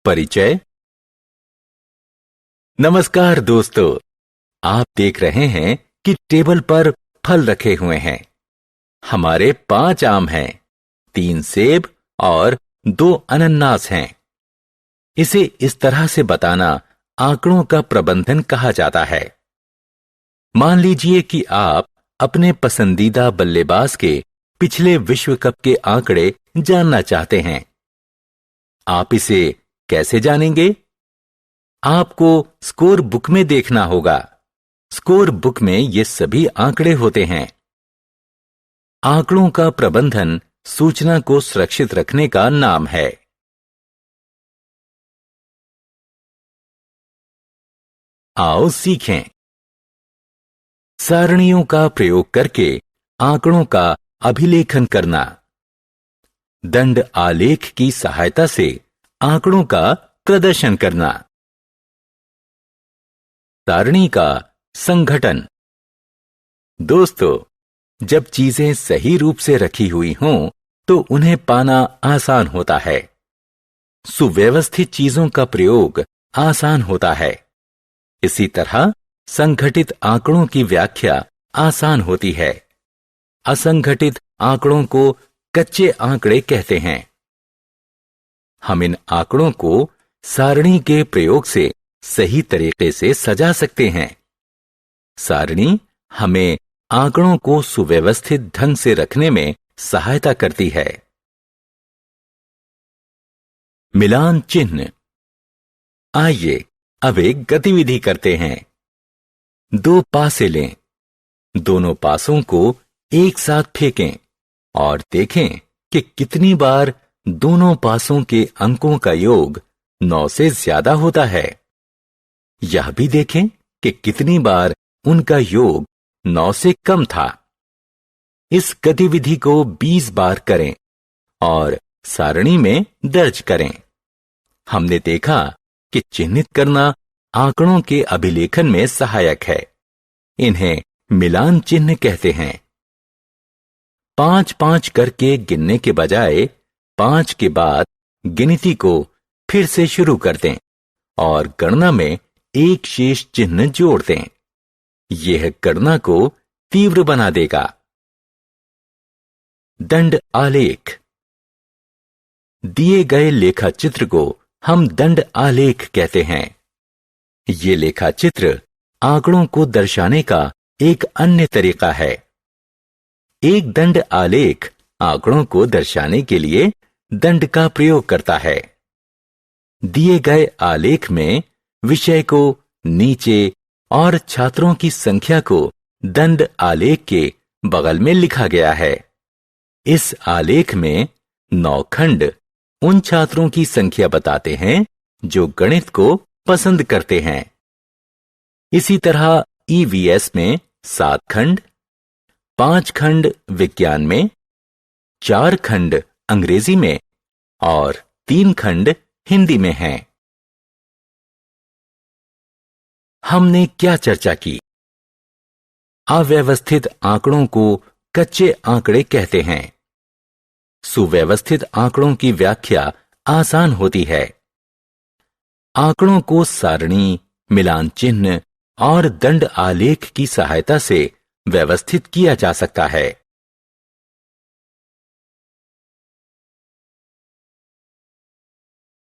परिचय। नमस्कार दोस्तों, आप देख रहे हैं कि टेबल पर फल रखे हुए हैं। हमारे 5 आम हैं, 3 सेब और 2 अनानास हैं। इसे इस तरह से बताना आंकड़ों का प्रबंधन कहा जाता है। मान लीजिए कि आप अपने पसंदीदा बल्लेबाज के पिछले विश्व कप के आंकड़े जानना चाहते हैं। आप इसे कैसे जानेंगे? आपको स्कोर बुक में देखना होगा। स्कोर बुक में ये सभी आंकड़े होते हैं। आंकड़ों का प्रबंधन सूचना को सुरक्षित रखने का नाम है। आओ सीखें। सारणियों का प्रयोग करके आंकड़ों का अभिलेखन करना। दंड आलेख की सहायता से आंकड़ों का प्रदर्शन करना। सारणी का संघटन। दोस्तों, जब चीजें सही रूप से रखी हुई हों तो उन्हें पाना आसान होता है। सुव्यवस्थित चीजों का प्रयोग आसान होता है। इसी तरह संगठित आंकड़ों की व्याख्या आसान होती है। असंगठित आंकड़ों को कच्चे आंकड़े कहते हैं। हम इन आंकड़ों को सारणी के प्रयोग से सही तरीके से सजा सकते हैं। सारणी हमें आंकड़ों को सुव्यवस्थित ढंग से रखने में सहायता करती है। मिलान चिन्ह। आइए अब एक गतिविधि करते हैं। 2 पासे लें। दोनों पासों को एक साथ फेंकें और देखें कि कितनी बार दोनों पासों के अंकों का योग 9 से ज्यादा होता है। यह भी देखें कि कितनी बार उनका योग 9 से कम था। इस गतिविधि को 20 बार करें और सारणी में दर्ज करें। हमने देखा कि चिन्हित करना आंकड़ों के अभिलेखन में सहायक है। इन्हें मिलान चिन्ह कहते हैं। 5-5 करके गिनने के बजाय 5 के बाद गिनती को फिर से शुरू कर दें और गणना में एक शेष चिन्ह जोड़ दें। यह गणना को तीव्र बना देगा। दंड आलेख। दिए गए लेखा चित्र को हम दंड आलेख कहते हैं। ये लेखा चित्र आंकड़ों को दर्शाने का एक अन्य तरीका है। एक दंड आलेख आंकड़ों को दर्शाने के लिए दंड का प्रयोग करता है। दिए गए आलेख में विषय को नीचे और छात्रों की संख्या को दंड आलेख के बगल में लिखा गया है। इस आलेख में 9 खंड उन छात्रों की संख्या बताते हैं जो गणित को पसंद करते हैं। इसी तरह ईवीएस में 7 खंड, 5 खंड विज्ञान में, 4 खंड अंग्रेजी में और 3 खंड हिंदी में हैं। हमने क्या चर्चा की? अव्यवस्थित आंकड़ों को कच्चे आंकड़े कहते हैं। सुव्यवस्थित आंकड़ों की व्याख्या आसान होती है। आंकड़ों को सारणी, मिलान चिन्ह और दंड आलेख की सहायता से व्यवस्थित किया जा सकता है।